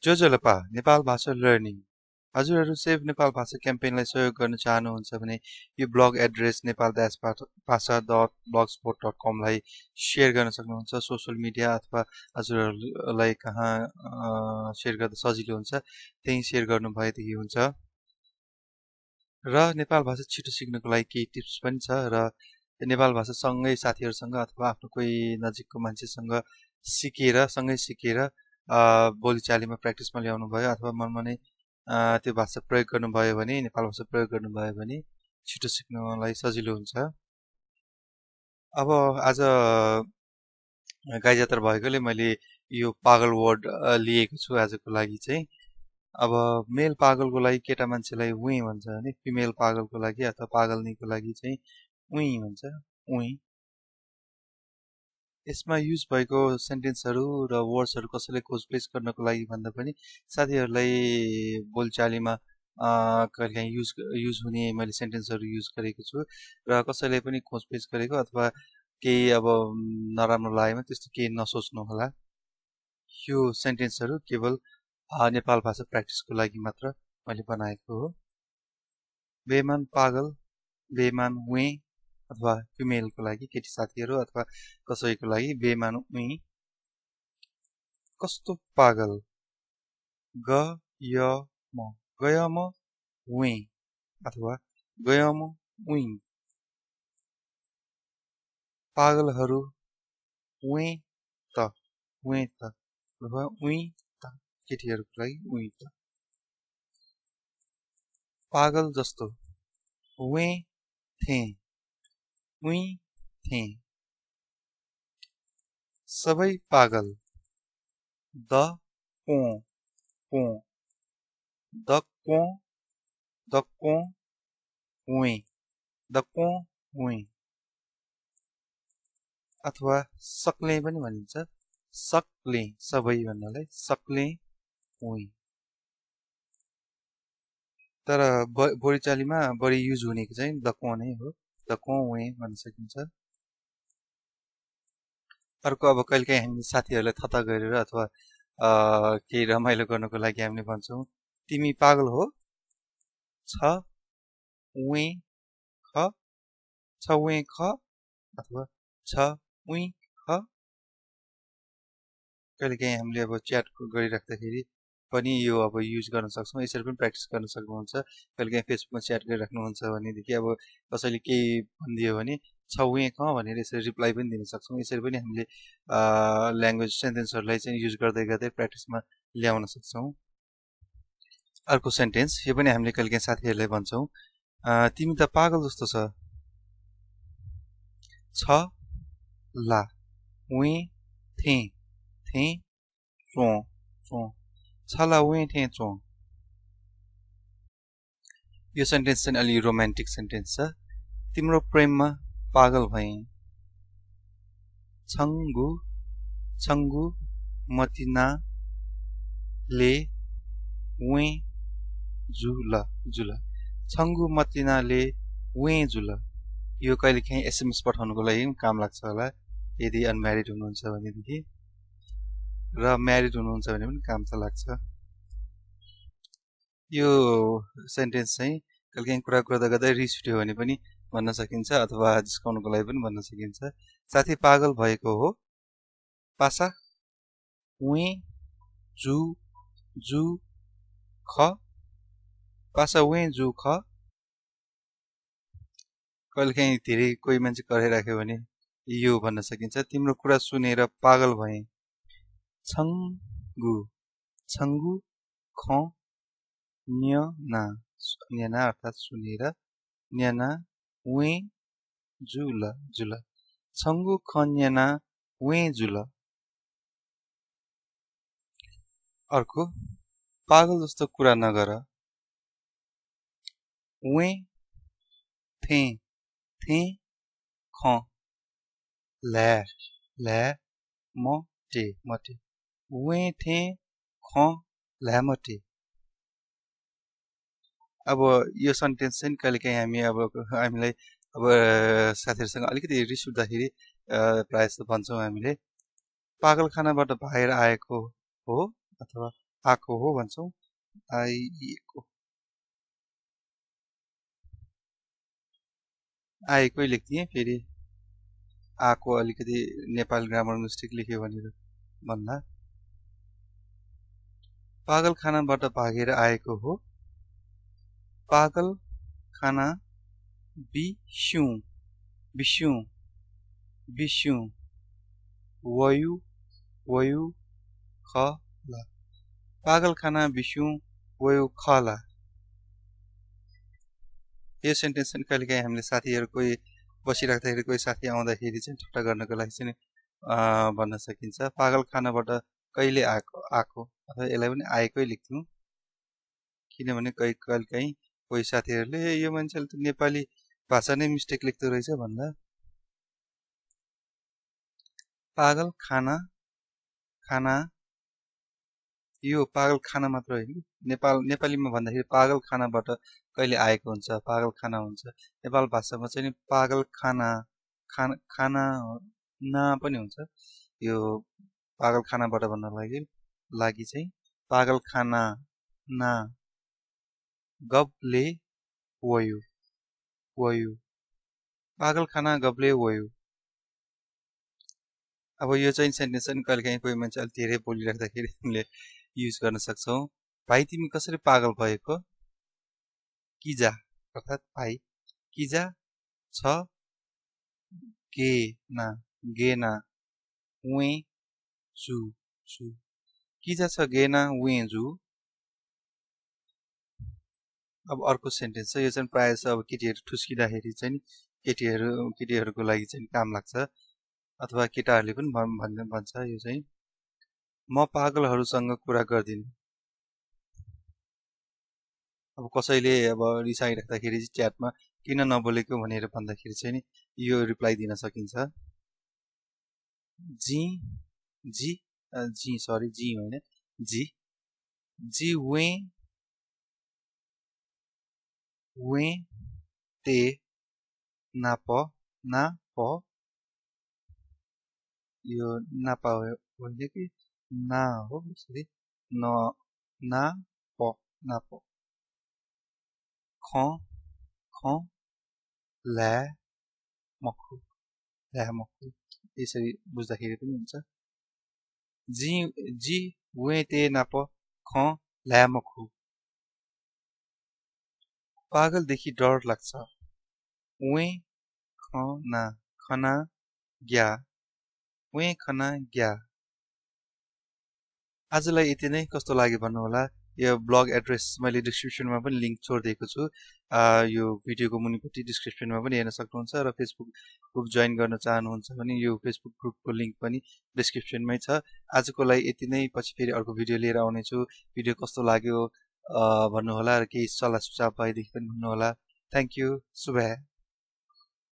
जोजोलपा नेपाल भाषा learning. हजुरहरू save Nepal भाषा क्याम्पेनलाई सहयोग गर्न चाहनुहुन्छ भने यो ब्लग एड्रेस nepal-bhasa.blogspot.com लाई सेयर गर्न सक्नुहुन्छ सोशल मिडिया अथवा हजुरहरूलाई कहाँ सेयर गर्दा सजिलो हुन्छ त्यही सेयर गर्नुभएदेखि हुन्छ। र नेपाल भाषा छिटो सिक्नको लागि केही टिप्स पनि छ र नेपाल भाषा सँगै साथीहरूसँग अथवा आफ्नो कोही नजिकको मान्छेसँग सँगै सिकेर बोलीचालीमा प्र्याक्टिसमा ल्याउनु भयो अथवा मनमा नै त्यो भाषा प्रयोग गर्नुभयो भने नेपाल भाषा प्रयोग गर्नुभयो भने छिटो सिक्नलाई सजिलो हुन्छ। अब आज गाई जात्रा भएकोले मैले यो पागल वर्ड लिएको छु आजको लागि चाहिँ। अब मेल पागलको लागि केटा मान्छेलाई उही भन्छ भने फिमेल पागलको लागि अथवा पागलनीको लागि चाहिँ उही भन्छ उही। यसमा युज भएको सेन्टेन्सहरू र वर्ड्सहरू कसैले खोजपेश गर्नको लागि भन्दा पनि साथीहरूलाई बोलचालीमा कहिलेकाहीँ युज हुने मैले सेन्टेन्सहरू युज गरेको छु र कसैले पनि खोजपेश गरेको अथवा केही अब नराम्रो लागेमा त्यस्तो केही नसोच्नु होला। यो सेन्टेन्सहरू केवल नेपाल भाषा प्र्याक्टिसको लागि मात्र मैले बनाएको हो। बेमान पागल, बेमान उही अथवा फिमेलको लागि केटी साथीहरू अथवा कसैको लागि बेमान उही। कस्तो पागल, गयम उही अथवा गयम उही। पागलहरू उही त अथवा उही त केटीहरूको लागि उही त। पागल जस्तो उही थे उही थे। सबै पागल द को उही अथवा सक्ले पनि भनिन्छ सक्ले सबै भन्नलाई सक्ले उही। तर बोलीचालीमा बढी युज हुनेको चाहिँ द को नै हो, द को उही भन्न सकिन्छ। अर्को अब कहिलेकाहीँ हामी साथीहरूलाई थता गरेर अथवा केही रमाइलो गर्नको लागि हामीले भन्छौँ तिमी पागल हो छ उही ख अथवा छ उही ख। कहिलेकाहीँ हामीले अब च्याट गरिराख्दाखेरि पनि यो अब युज गर्न सक्छौँ। यसरी पनि प्र्याक्टिस गर्न सक्नुहुन्छ। कहिलेकाहीँ फेसबुकमा च्याट गरिराख्नुहुन्छ भनेदेखि अब कसैले केही भनिदियो भने छ उही ख भनेर यसरी रिप्लाई पनि दिन सक्छौँ। यसरी पनि हामीले ल्याङ्ग्वेज सेन्टेन्सहरूलाई चाहिँ युज गर्दै गर्दै प्र्याक्टिसमा ल्याउन सक्छौँ। अर्को सेन्टेन्स यो पनि हामीले कहिलेकाहीँ साथीहरूलाई भन्छौँ तिमी त पागल जस्तो छ ला उही थे छला उही थे चो। यो सेन्टेन्स चाहिँ अलि रोमान्टिक सेन्टेन्स छ। तिम्रो प्रेममा पागल भए छङ्गु मतिना ले उही जुल छङ्गु मतिना ले उही जुल। यो कहिलेकाहीँ एसएमएस पठाउनुको लागि पनि काम लाग्छ होला यदि अनम्यारिड हुनुहुन्छ भनेदेखि, र म्यारिड हुनुहुन्छ भने पनि काम त लाग्छ। यो सेन्टेन्स चाहिँ कहिलेकाहीँ कुरा गर्दा रिस उठ्यो भने पनि भन्न सकिन्छ अथवा जिस्काउनुको लागि पनि भन्न सकिन्छ। साथी पागल भएको हो पासा उही जु ख पासा उही जु ख। कहिलेकाहीँ धेरै कोही मान्छे कराइराख्यो भने यो भन्न सकिन्छ तिम्रो कुरा सुनेर पागल भए छङ्गु ख न्यना अर्थात् सुनेर न्यना उही जुल छङ्गु ख न्यना उही जुल। अर्को पागल जस्तो कुरा नगर उही थे ख ल्या मटे उही थे ख ल्या मटे। अब यो सेन्टेन्स चाहिँ कहिलेकाहीँ हामीलाई अब साथीहरूसँग अलिकति रिस उठ्दाखेरि प्रायः जस्तो भन्छौँ हामीले पागलखानाबाट बाहिर आएको हो अथवा आको हो भन्छौँ आइएको आएकै लेख्दिएँ फेरि आको अलिकति नेपाल ग्रामर मिस्टेक लेख्यो भनेर भन्दा पागल खानाबाट भागेर आएको हो पागल खाना बिस्यौं बिस्यौं बिस्यौं वयु वयु खला पागल खाना बिस्यौं वयु खला यो सेन्टेन्स चाहिँ कहिलेकाहीँ हामीले साथीहरू कोही बसिराख्दाखेरि कोही साथी आउँदाखेरि चाहिँ ठट्टा गर्नको लागि चाहिँ भन्न सकिन्छ पागल खानाबाट कहिले आएको अथवा यसलाई पनि आएकै लेख्थ्यौँ किनभने कहिलेकाहीँ कोही साथीहरूले यो मान्छेले त नेपाली भाषा नै मिस्टेक लेख्दो रहेछ भन्दा पागल खाना खाना यो पागल खाना मात्र होइन नेपालीमा भन्दाखेरि पागल खानाबाट कहिले आएको हुन्छ पागल खाना हुन्छ नेपाल भाषामा चाहिँ पागल खाना खाना ना पनि हुन्छ यो पागल खानाबाट भन्न लागि चाहिँ पागल खाना ना गबले वयु वयु पागल खाना गबले वयु अब यो चाहिँ सेन्टेन्स चाहिँ कहिलेकाहीँ कोही मान्छे अलिक धेरै बोलिराख्दाखेरि हामीले युज गर्न सक्छौँ भाइ तिमी कसरी पागल भएको किजा अर्थात् भाइ किजा छ गेना वे जु जु किजा छ गेना वे जु अब अर्को सेन्टेन्स छ यो चाहिँ प्रायः जसो अब केटीहरू ठुस्किँदाखेरि चाहिँ केटीहरूको लागि चाहिँ काम लाग्छ अथवा केटाहरूले पनि भन्छ यो चाहिँ म पागलहरूसँग कुरा गर्दिन अब कसैले अब रिसाइराख्दाखेरि च्याटमा किन नबोलेको भनेर भन्दाखेरि चाहिँ यो रिप्लाई दिन सकिन्छ जी होइन जी वे ते ना प यो नापा होइन कि ना हो यसरी ना प ख ल्या मखु यसरी बुझ्दाखेरि पनि हुन्छ जी वे ते ना प ख ल्या मखु पागलदेखि डर लाग्छ वे खना ग्या वे खना ग्या आजलाई यति नै कस्तो लाग्यो भन्नुहोला यो ब्लग एड्रेस मैले डिस्क्रिप्सनमा पनि लिङ्क छोडिदिएको छु यो भिडियोको मुनिपट्टि डिस्क्रिप्सनमा पनि हेर्न सक्नुहुन्छ र फेसबुक ग्रुप जोइन गर्न चाहनुहुन्छ भने यो फेसबुक ग्रुपको लिङ्क पनि डिस्क्रिप्सनमै छ आजको लागि यति नै पछि फेरि अर्को भिडियो लिएर आउनेछु भिडियो कस्तो लाग्यो भन्नुहोला र केही सल्लाह सुझाव भएदेखि पनि भन्नुहोला थ्याङ्क यू शुभ